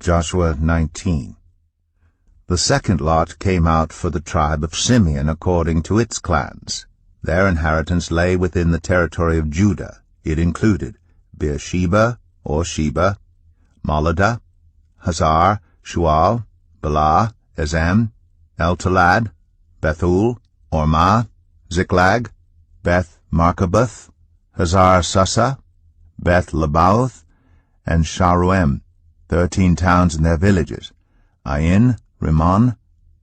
Joshua 19. The second lot came out for the tribe of Simeon according to its clans. Their inheritance lay within the territory of Judah. It included Beersheba, or Sheba, Moladah, Hazar, Shual, Bela, Ezem, Eltalad, Bethul, Ormah, Ziklag, Beth Markaboth, Hazar Susa, Beth Lebaoth, and Sharuim, 13 towns and their villages, Ain, Rimmon,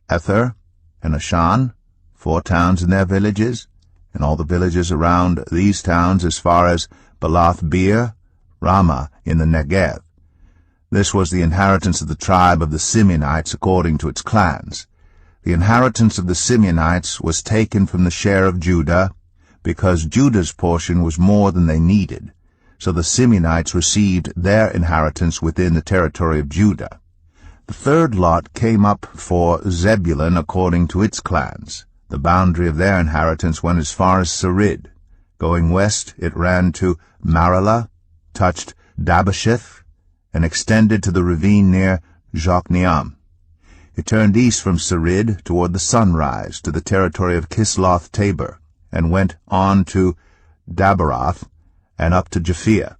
Ether, and Ashan, 4 towns and their villages, and all the villages around these towns as far as Balath Beer, Ramah in the Negev. This was the inheritance of the tribe of the Simeonites according to its clans. The inheritance of the Simeonites was taken from the share of Judah, because Judah's portion was more than they needed, so the Simeonites received their inheritance within the territory of Judah. The third lot came up for Zebulun according to its clans. The boundary of their inheritance went as far as Sarid. Going west, it ran to Maralah, touched Dabasheth, and extended to the ravine near Jokneam. It turned east from Sarid toward the sunrise to the territory of Kisloth Tabor, and went on to Daberath and up to Japhia.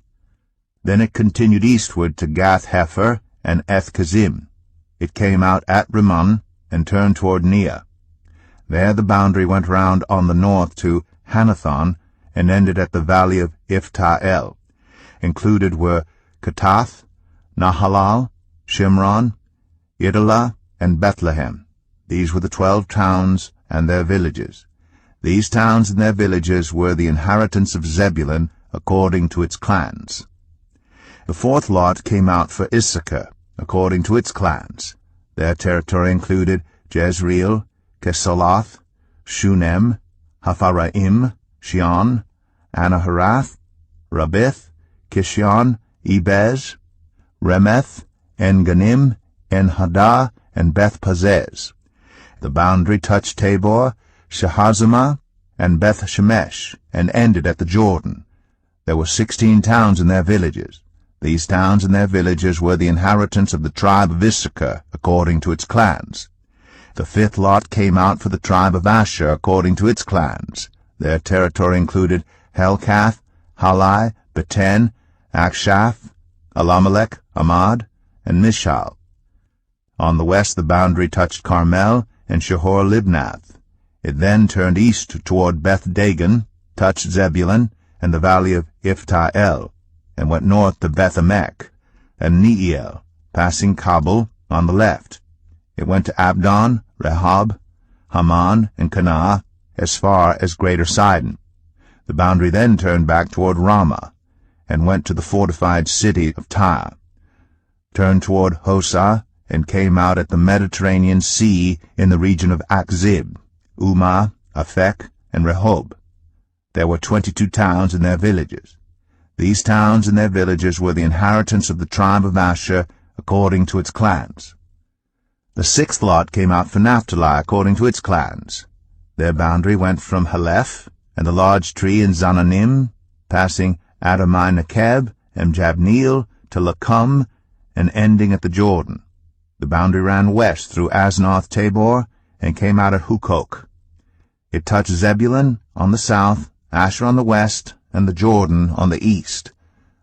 Then it continued eastward to Gath-Hepher and Eth-Kazim. It came out at Rimmon and turned toward Neah. There the boundary went round on the north to Hanathon and ended at the valley of Ifta-el. Included were Katath, Nahalal, Shimron, Idalah, and Bethlehem. These were the 12 towns and their villages. These towns and their villages were the inheritance of Zebulun according to its clans. The fourth lot came out for Issachar according to its clans. Their territory included Jezreel, Kesaloth, Shunem, Hapharaim, Shion, Anaharath, Rabith, Kishion, Ebez, Remeth, En-Ganim, En-Hadah, and Beth-Pazez. The boundary touched Tabor, Shahazimah, and Beth-Shemesh, and ended at the Jordan. There were 16 towns and their villages. These towns and their villages were the inheritance of the tribe of Issachar, according to its clans. The fifth lot came out for the tribe of Asher, according to its clans. Their territory included Helkath, Halai, Beten, Akshaph, Alamelech, Amad, and Mishal. On the west the boundary touched Carmel and Shehor-Libnath. It then turned east toward Beth-Dagon, touched Zebulun and the valley of Ifta-el, and went north to Beth-Emek and Neiel, passing Kabul on the left. It went to Abdon, Rehob, Haman, and Kanah, as far as Greater Sidon. The boundary then turned back toward Ramah, and went to the fortified city of Tyre, turned toward Hosah, and came out at the Mediterranean Sea in the region of Akzib, Umah, Aphek, and Rehob. There were 22 towns and their villages. These towns and their villages were the inheritance of the tribe of Asher according to its clans. The sixth lot came out for Naphtali according to its clans. Their boundary went from Haleph and the large tree in Zananim, passing Adamai-Nekeb and Jabneel to Lakum, and ending at the Jordan. The boundary ran west through Aznoth Tabor and came out at Hukok. It touched Zebulun on the south, Asher on the west, and the Jordan on the east.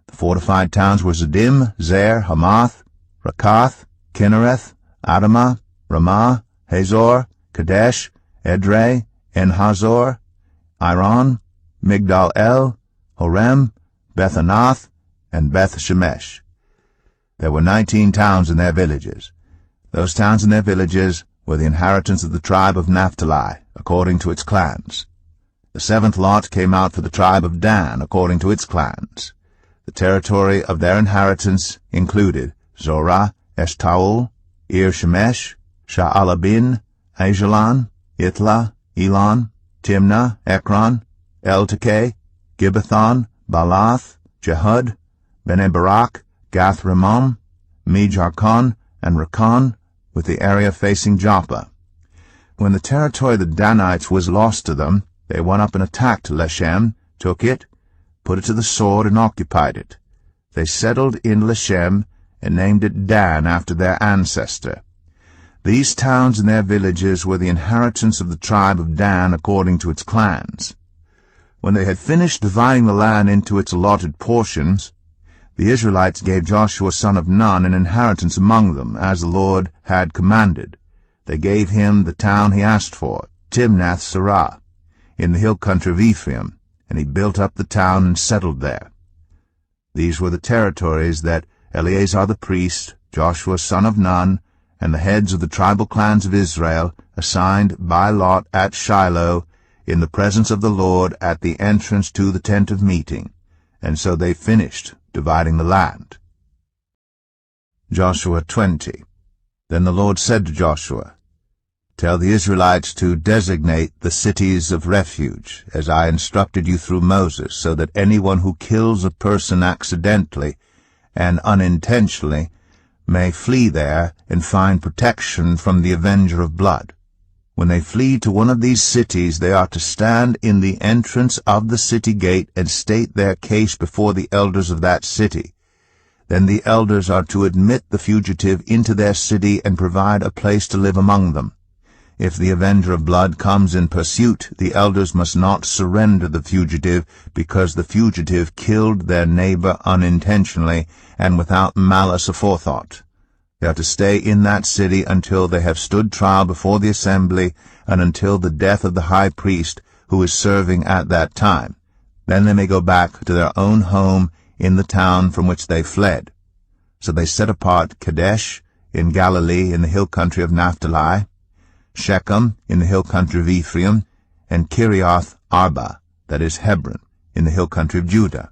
The fortified towns were Ziddim, Zer, Hamath, Rakath, Kinnereth, Adamah, Ramah, Hazor, Kadesh, Edrei, En-Hazor, Iron, Migdal-El, Horem, Beth-Anath, and Beth-Shemesh. There were 19 towns and their villages. Those towns and their villages were the inheritance of the tribe of Naphtali, according to its clans. The seventh lot came out for the tribe of Dan, according to its clans. The territory of their inheritance included Zorah, Eshtaol, Ir-Shemesh, Sha'alabin, Ajalon, Itlah, Elon, Timnah, Ekron, Eltekeh, Gibbethon, Baalath, Jehud, Bene-Barak, Gath-Rimmon, Me-Jarkon, and Rakon, with the area facing Joppa. When the territory of the Danites was lost to them, they went up and attacked Leshem, took it, put it to the sword, and occupied it. They settled in Leshem and named it Dan after their ancestor. These towns and their villages were the inheritance of the tribe of Dan according to its clans. When they had finished dividing the land into its allotted portions, the Israelites gave Joshua son of Nun an inheritance among them, as the Lord had commanded. They gave him the town he asked for, Timnath-Serah, in the hill country of Ephraim, and he built up the town and settled there. These were the territories that Eleazar the priest, Joshua son of Nun, and the heads of the tribal clans of Israel assigned by lot at Shiloh in the presence of the Lord at the entrance to the tent of meeting, and so they finished dividing the land. Joshua 20. Then the Lord said to Joshua, "Tell the Israelites to designate the cities of refuge, as I instructed you through Moses, so that anyone who kills a person accidentally and unintentionally may flee there and find protection from the avenger of blood. When they flee to one of these cities, they are to stand in the entrance of the city gate and state their case before the elders of that city. Then the elders are to admit the fugitive into their city and provide a place to live among them. If the avenger of blood comes in pursuit, the elders must not surrender the fugitive, because the fugitive killed their neighbor unintentionally and without malice aforethought. They are to stay in that city until they have stood trial before the assembly and until the death of the high priest who is serving at that time. Then they may go back to their own home in the town from which they fled." So they set apart Kadesh in Galilee in the hill country of Naphtali, Shechem in the hill country of Ephraim, and Kiriath Arba, that is Hebron, in the hill country of Judah.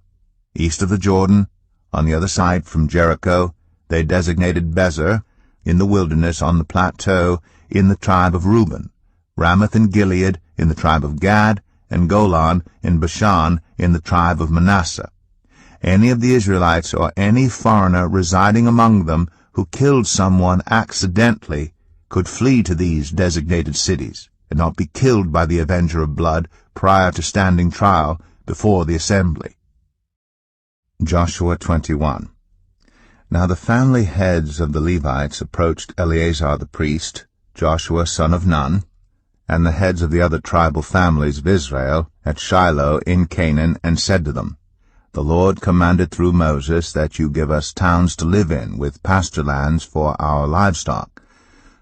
East of the Jordan, on the other side from Jericho, they designated Bezer in the wilderness on the plateau in the tribe of Reuben, Ramoth in Gilead in the tribe of Gad, and Golan in Bashan in the tribe of Manasseh. Any of the Israelites or any foreigner residing among them who killed someone accidentally could flee to these designated cities, and not be killed by the avenger of blood prior to standing trial before the assembly. Joshua 21. Now the family heads of the Levites approached Eleazar the priest, Joshua son of Nun, and the heads of the other tribal families of Israel at Shiloh in Canaan, and said to them, "The Lord commanded through Moses that you give us towns to live in, with pasture lands for our livestock."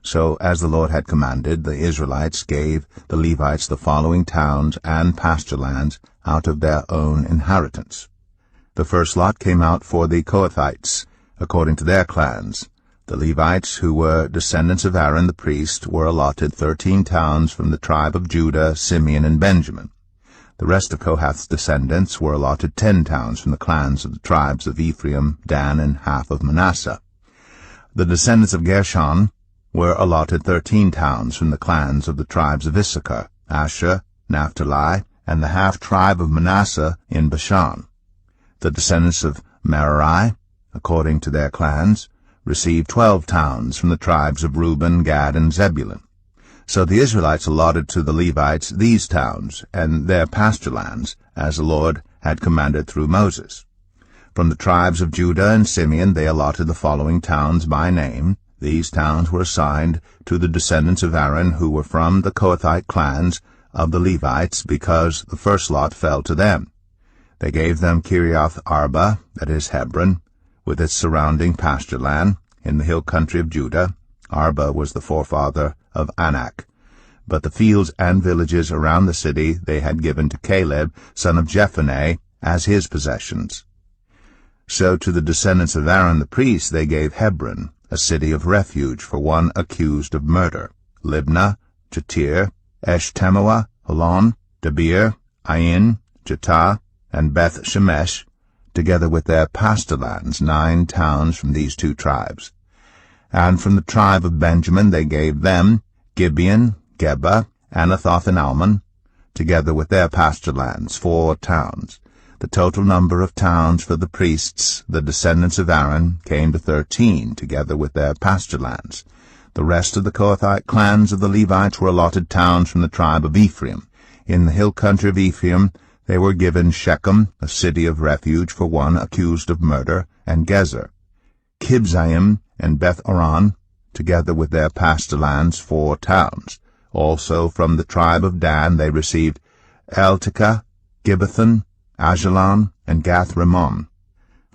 So, as the Lord had commanded, the Israelites gave the Levites the following towns and pasture lands out of their own inheritance. The first lot came out for the Kohathites, according to their clans. The Levites, who were descendants of Aaron the priest, were allotted 13 towns from the tribe of Judah, Simeon, and Benjamin. The rest of Kohath's descendants were allotted 10 towns from the clans of the tribes of Ephraim, Dan, and half of Manasseh. The descendants of Gershon were allotted 13 towns from the clans of the tribes of Issachar, Asher, Naphtali, and the half-tribe of Manasseh in Bashan. The descendants of Merari, according to their clans, received 12 towns from the tribes of Reuben, Gad, and Zebulun. So the Israelites allotted to the Levites these towns and their pasture lands, as the Lord had commanded through Moses. From the tribes of Judah and Simeon they allotted the following towns by name. These towns were assigned to the descendants of Aaron, who were from the Kohathite clans of the Levites, because the first lot fell to them. They gave them Kiriath Arba, that is Hebron, with its surrounding pasture land, in the hill country of Judah. Arba was the forefather of Anak. But the fields and villages around the city they had given to Caleb, son of Jephunneh, as his possessions. So to the descendants of Aaron the priest they gave Hebron, a city of refuge for one accused of murder, Libnah, Jatir, Eshtemoa, Holon, Debir, Ain, Jetah, and Beth Shemesh, together with their pasture lands, 9 towns from these 2 tribes. And from the tribe of Benjamin they gave them Gibeon, Geba, Anathoth, and Almon, together with their pasture lands, 4 towns. The total number of towns for the priests, the descendants of Aaron, came to 13, together with their pasture lands. The rest of the Kohathite clans of the Levites were allotted towns from the tribe of Ephraim. In the hill country of Ephraim they were given Shechem, a city of refuge for one accused of murder, and Gezer. Kibzaim and Beth-Aran, together with their pasture lands, 4 towns. Also from the tribe of Dan they received Eltekeh, Gibbethon, Ajalon, and Gath-Rimmon,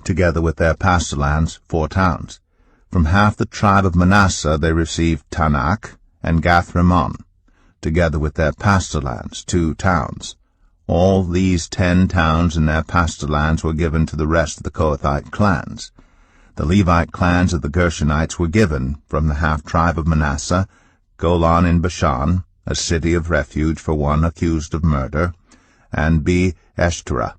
together with their pasture lands, 4 towns. From half the tribe of Manasseh they received Tanakh and Gath-Rimmon, together with their pasture lands, 2 towns. All these 10 towns and their pasture lands were given to the rest of the Kohathite clans. The Levite clans of the Gershonites were given, from the half-tribe of Manasseh, Golan in Bashan, a city of refuge for one accused of murder, and Be-Eshterah,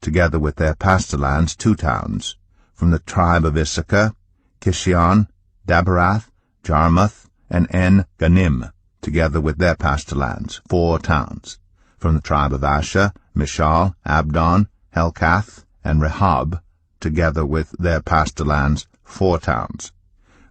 together with their pasture lands, 2 towns. From the tribe of Issachar, Kishion, Daberath, Jarmuth, and En-Ganim, together with their pasture lands, 4 towns. From the tribe of Asher, Mishal, Abdon, Helkath, and Rehob, together with their pasture lands, 4 towns.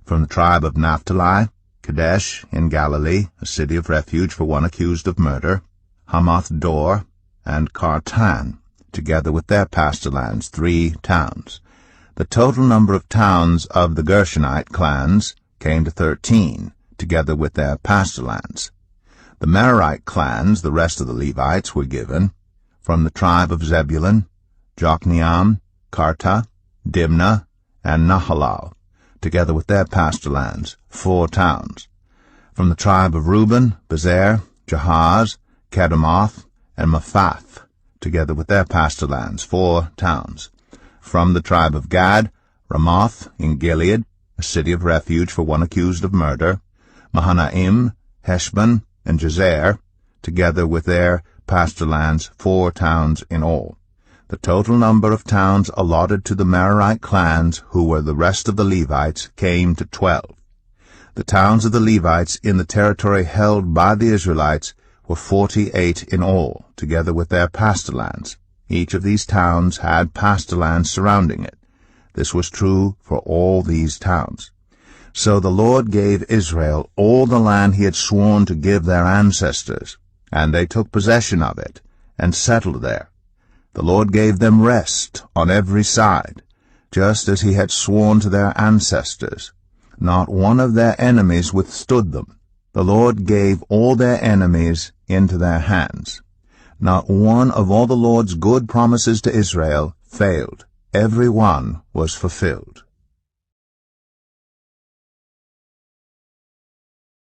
From the tribe of Naphtali, Kadesh in Galilee, a city of refuge for one accused of murder, Hamath-Dor, and Kartan, together with their pasture lands, 3 towns. The total number of towns of the Gershonite clans came to 13, together with their pasture lands. The Merarite clans, the rest of the Levites, were given, from the tribe of Zebulun, Jokneam, Karta, Dimnah, and Nahalal, together with their pasture lands, 4 towns. From the tribe of Reuben, Bezer, Jahaz, Kedemoth, and Mephath, together with their pasture lands, 4 towns. From the tribe of Gad, Ramoth in Gilead, a city of refuge for one accused of murder, Mahanaim, Heshbon, and Jazer, together with their pasture lands, 4 towns in all. The total number of towns allotted to the Merarite clans, who were the rest of the Levites, came to 12. The towns of the Levites in the territory held by the Israelites were 48 in all, together with their pasture lands. Each of these towns had pasture lands surrounding it. This was true for all these towns. So the Lord gave Israel all the land he had sworn to give their ancestors, and they took possession of it, and settled there. The Lord gave them rest on every side, just as he had sworn to their ancestors. Not one of their enemies withstood them. The Lord gave all their enemies into their hands. Not one of all the Lord's good promises to Israel failed. Every one was fulfilled.